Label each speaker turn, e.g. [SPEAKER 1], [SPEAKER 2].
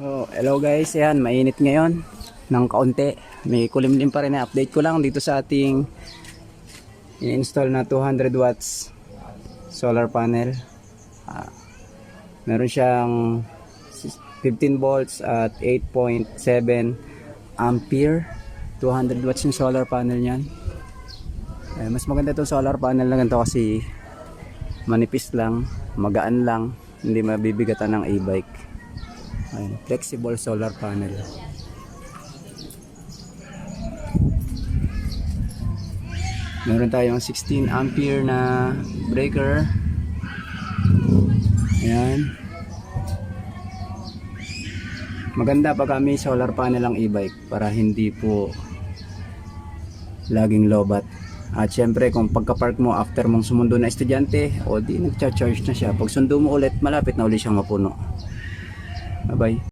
[SPEAKER 1] Oh, hello guys, yan, mainit ngayon ng kaunti. May kulimlim pa rin na update ko lang dito sa ating i-install na 200 watts solar panel. Meron siyang 15 volts at 8.7 ampere. 200 watts yung solar panel niyan. Mas maganda itong solar panel na ganito kasi manipis lang, magaan lang, hindi mabibigatan ng e-bike. Ayan, flexible solar panel. Meron tayong 16 ampere na breaker. Ayan. Maganda pag may solar panel ang e-bike para hindi po laging lobat. At syempre kung pagka-park mo after mong sumundo na estudyante, o di nagcha-charge na siya. Pag sundo mo ulit, malapit na ulit siyang mapuno. Bye bye.